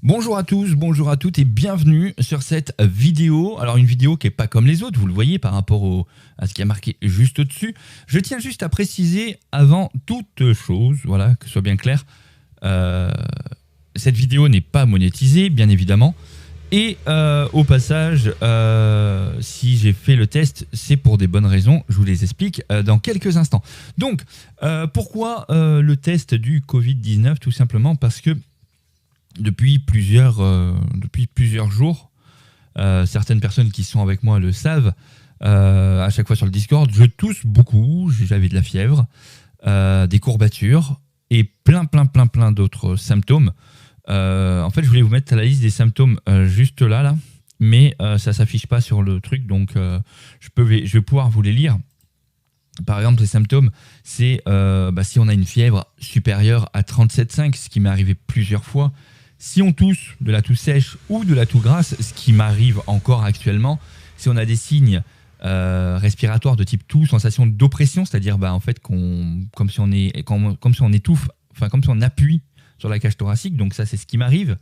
Bonjour à tous, bonjour à toutes et bienvenue sur cette vidéo. Alors une vidéo qui n'est pas comme les autres, vous le voyez par rapport à ce qui est marqué juste au-dessus. Je tiens juste à préciser avant toute chose, voilà, que ce soit bien clair, cette vidéo n'est pas monétisée, bien évidemment. Et au passage, si j'ai fait le test, c'est pour des bonnes raisons, je vous les explique dans quelques instants. Donc, pourquoi le test du Covid-19? Tout simplement parce que depuis plusieurs jours, certaines personnes qui sont avec moi le savent, à chaque fois sur le Discord, je tousse beaucoup, j'avais de la fièvre, des courbatures et plein d'autres symptômes. En fait, je voulais vous mettre la liste des symptômes juste là, mais ça s'affiche pas sur le truc, donc je vais pouvoir vous les lire. Par exemple, les symptômes, c'est si on a une fièvre supérieure à 37,5, ce qui m'est arrivé plusieurs fois. Si on tousse, de la toux sèche ou de la toux grasse, ce qui m'arrive encore actuellement, si on a des signes respiratoires de type toux, sensation d'oppression, c'est-à-dire en fait comme si on étouffe, enfin comme si on appuie sur la cage thoracique, donc ça c'est ce qui m'arrive.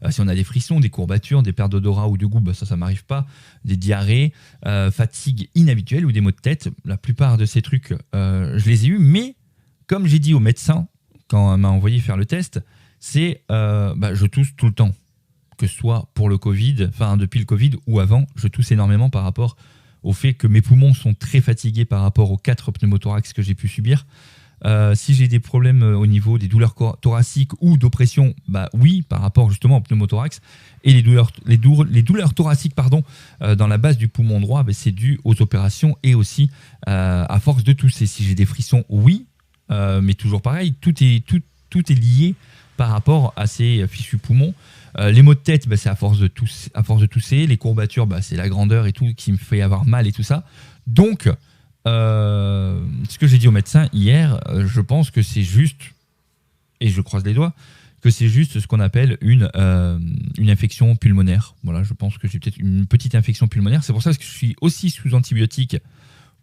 Si on a des frissons, des courbatures, des pertes d'odorat ou de goût, ça m'arrive pas. Des diarrhées, fatigue inhabituelle ou des maux de tête, la plupart de ces trucs, je les ai eus, mais comme j'ai dit au médecin quand elle m'a envoyé faire le test, c'est je tousse tout le temps, que ce soit pour le Covid, enfin depuis le Covid ou avant, je tousse énormément par rapport au fait que mes poumons sont très fatigués par rapport aux 4 pneumothorax que j'ai pu subir. Si j'ai des problèmes au niveau des douleurs thoraciques ou d'oppression, oui, par rapport justement au pneumothorax. Et les douleurs thoraciques dans la base du poumon droit, c'est dû aux opérations et aussi à force de tousser. Si j'ai des frissons, oui, mais toujours pareil, tout est lié par rapport à ces fichus poumons. Les maux de tête, c'est à force de tousser. Les courbatures, c'est la grandeur et tout qui me fait avoir mal et tout ça. Donc, ce que j'ai dit au médecin hier, je pense que c'est juste, et je croise les doigts, que c'est juste ce qu'on appelle une infection pulmonaire. Voilà, je pense que j'ai peut-être une petite infection pulmonaire. C'est pour ça que je suis aussi sous antibiotiques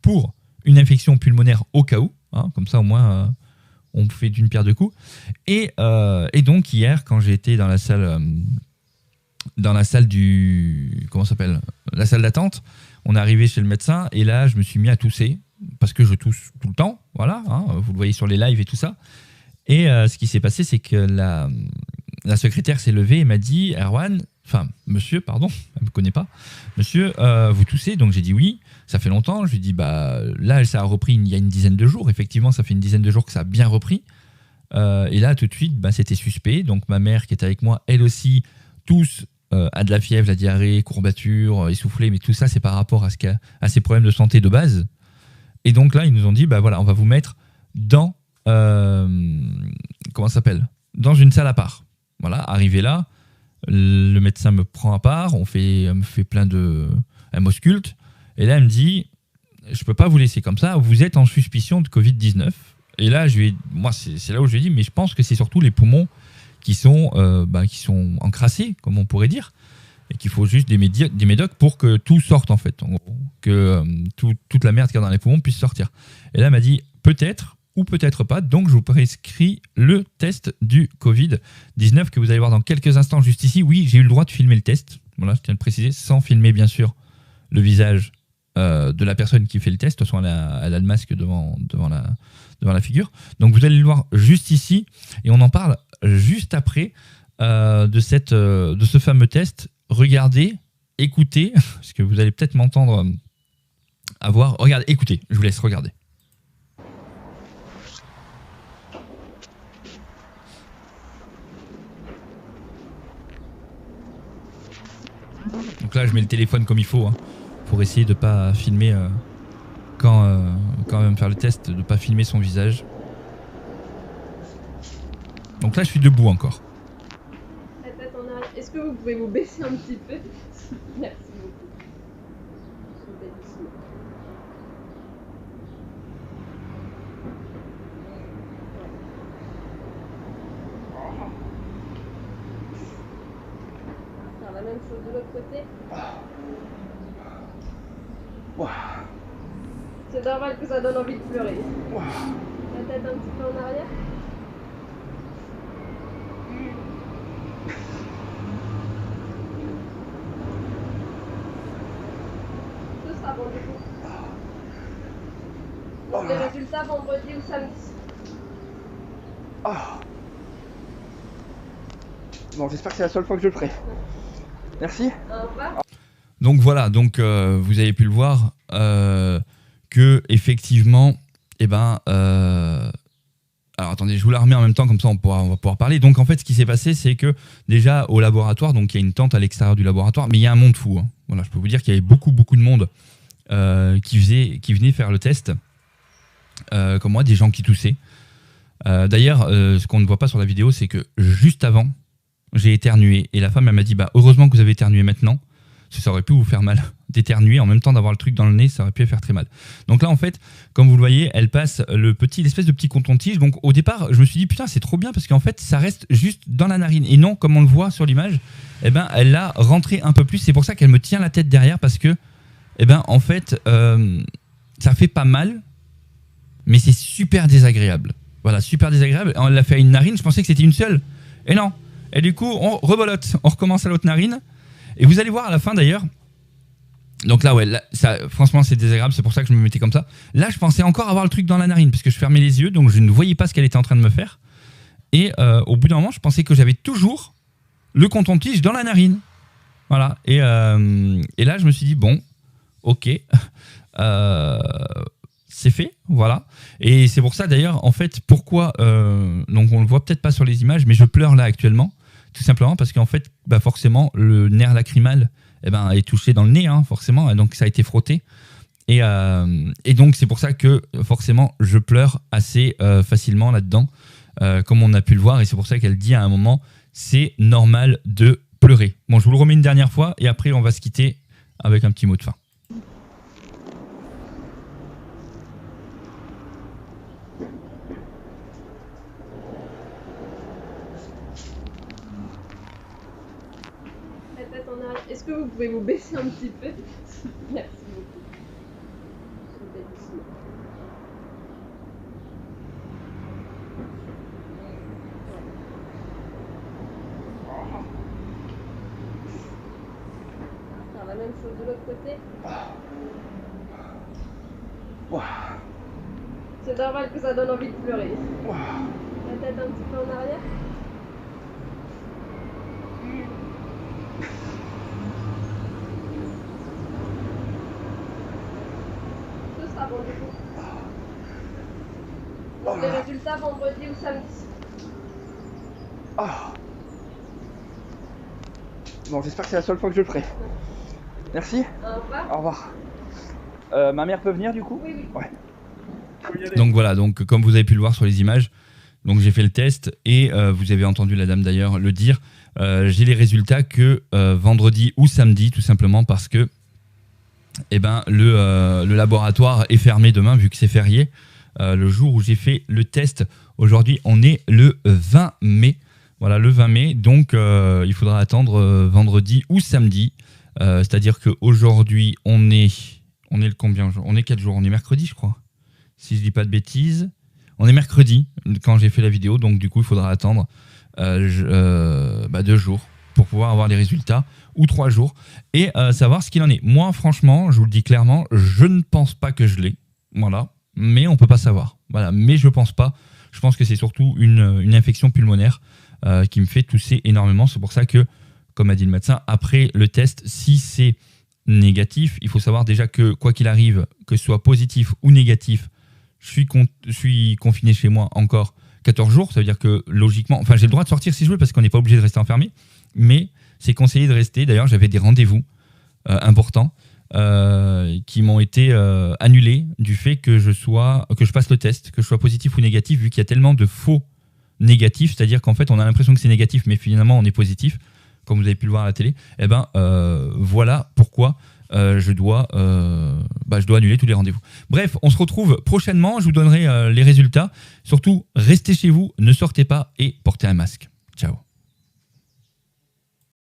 pour une infection pulmonaire au cas où. Comme ça, au moins, on fait d'une pierre deux coups. Et donc, hier, quand j'ai été dans la salle la salle d'attente, on est arrivé chez le médecin et là, je me suis mis à tousser parce que je tousse tout le temps. Voilà, vous le voyez sur les lives et tout ça. Et ce qui s'est passé, c'est que la secrétaire s'est levée et m'a dit monsieur, pardon, elle ne me connaît pas. Monsieur, vous toussez? Donc j'ai dit oui, ça fait longtemps. Je lui ai dit, là, ça a repris il y a une dizaine de jours. Effectivement, ça fait une dizaine de jours que ça a bien repris. Et là, tout de suite, c'était suspect. Donc ma mère qui est avec moi, elle aussi, tousse, a de la fièvre, la diarrhée, courbature, essoufflé, mais tout ça, c'est par rapport à ces problèmes de santé de base. Et donc là, ils nous ont dit, on va vous mettre dans, dans une salle à part. Voilà, arrivé là, le médecin me prend à part, elle me fait elle m'ausculte, et là, elle me dit, je peux pas vous laisser comme ça, vous êtes en suspicion de Covid-19. Et là, c'est là où je lui ai dit, mais je pense que c'est surtout les poumons qui sont encrassés, comme on pourrait dire, et qu'il faut juste des médocs pour que tout sorte en fait, en gros, que toute la merde qu'il y a dans les poumons puisse sortir. Et là, elle m'a dit peut-être ou peut-être pas, donc je vous prescris le test du Covid-19 que vous allez voir dans quelques instants juste ici. Oui, j'ai eu le droit de filmer le test, voilà, je tiens à le préciser, sans filmer bien sûr le visage de la personne qui fait le test. De toute façon, elle a le masque devant la figure. Donc vous allez le voir juste ici et on en parle juste après de ce fameux test. Regardez, écoutez, parce que vous allez peut-être m'entendre regardez, écoutez, je vous laisse regarder. Donc là, je mets le téléphone comme il faut, pour essayer de ne pas filmer quand même faire le test, de ne pas filmer son visage. Donc là, je suis debout encore. Est-ce que vous pouvez vous baisser un petit peu? Merci beaucoup. Faire la même chose de l'autre côté. C'est normal que ça donne envie de pleurer. La tête un petit peu en arrière. rendez-vous. Donc les résultats vendredi ou samedi. Bon, j'espère que c'est la seule fois que je le ferai. Merci. Au revoir. Donc voilà, donc vous avez pu le voir que effectivement, alors attendez, je vous la remets en même temps, comme ça on va pouvoir parler. Donc en fait, ce qui s'est passé, c'est que déjà au laboratoire, donc il y a une tente à l'extérieur du laboratoire, mais il y a un monde fou. Hein. Voilà, je peux vous dire qu'il y avait beaucoup de monde qui venait faire le test, comme moi, des gens qui toussaient. D'ailleurs, ce qu'on ne voit pas sur la vidéo, c'est que juste avant, j'ai éternué et la femme elle m'a dit heureusement que vous avez éternué maintenant, parce que ça aurait pu vous faire mal d'éternuer en même temps d'avoir le truc dans le nez, ça aurait pu faire très mal. Donc là en fait, comme vous le voyez, elle passe l'espèce de petit coton-tige. Donc au départ, je me suis dit putain c'est trop bien parce qu'en fait ça reste juste dans la narine et non comme on le voit sur l'image, elle l'a rentré un peu plus. C'est pour ça qu'elle me tient la tête derrière parce que en fait ça fait pas mal, mais c'est super désagréable. Voilà, super désagréable. Elle l'a fait à une narine, je pensais que c'était une seule. Et non. Et du coup, on rebolote, on recommence à l'autre narine. Et vous allez voir à la fin d'ailleurs. Donc là, ouais, là, ça, franchement, c'est désagréable, c'est pour ça que je me mettais comme ça. Là, je pensais encore avoir le truc dans la narine, parce que je fermais les yeux, donc je ne voyais pas ce qu'elle était en train de me faire. Et au bout d'un moment, je pensais que j'avais toujours le coton-tige dans la narine. Voilà. Et là, je me suis dit, bon, ok. C'est fait, voilà. Et c'est pour ça d'ailleurs, en fait, pourquoi, donc on le voit peut-être pas sur les images, mais je pleure là actuellement, tout simplement parce qu'en fait, forcément, le nerf lacrymal est touché dans le nez, hein, forcément, et donc ça a été frotté. Et donc c'est pour ça que forcément, je pleure assez facilement là-dedans, comme on a pu le voir, et c'est pour ça qu'elle dit à un moment, c'est normal de pleurer. Bon, je vous le remets une dernière fois, et après on va se quitter avec un petit mot de fin. Est-ce que vous pouvez vous baisser un petit peu? Merci beaucoup. Faire la même chose de l'autre côté. C'est normal que ça donne envie de pleurer. La tête un petit peu en arrière. Donc les résultats vendredi ou samedi. Bon, j'espère que c'est la seule fois que je le ferai. Merci. Au revoir. Au revoir. Ma mère peut venir du coup? Oui. Ouais. Donc voilà, donc comme vous avez pu le voir sur les images, donc j'ai fait le test et vous avez entendu la dame d'ailleurs le dire, j'ai les résultats que vendredi ou samedi, tout simplement parce que le laboratoire est fermé demain vu que c'est férié. Le jour où j'ai fait le test, aujourd'hui on est le 20 mai. Voilà, le 20 mai, donc il faudra attendre vendredi ou samedi. C'est-à-dire qu'aujourd'hui on est le combien? On est quel jour? On est mercredi je crois. Si je dis pas de bêtises. On est mercredi quand j'ai fait la vidéo, donc du coup il faudra attendre 2 jours pour pouvoir avoir les résultats, ou 3 jours, et savoir ce qu'il en est. Moi franchement, je vous le dis clairement, je ne pense pas que je l'ai, voilà, mais on peut pas savoir, voilà, mais je pense pas, je pense que c'est surtout une infection pulmonaire qui me fait tousser énormément. C'est pour ça que, comme a dit le médecin, après le test, si c'est négatif, il faut savoir déjà que quoi qu'il arrive, que ce soit positif ou négatif, je suis confiné chez moi encore 14 jours, ça veut dire que logiquement, enfin j'ai le droit de sortir si je veux parce qu'on n'est pas obligé de rester enfermé, mais c'est conseillé de rester. D'ailleurs j'avais des rendez-vous importants qui m'ont été annulés du fait que je passe le test, que je sois positif ou négatif, vu qu'il y a tellement de faux négatifs, c'est-à-dire qu'en fait on a l'impression que c'est négatif mais finalement on est positif, comme vous avez pu le voir à la télé. Voilà pourquoi je dois annuler tous les rendez-vous. Bref, on se retrouve prochainement, je vous donnerai les résultats. Surtout, restez chez vous, ne sortez pas et portez un masque. Ciao.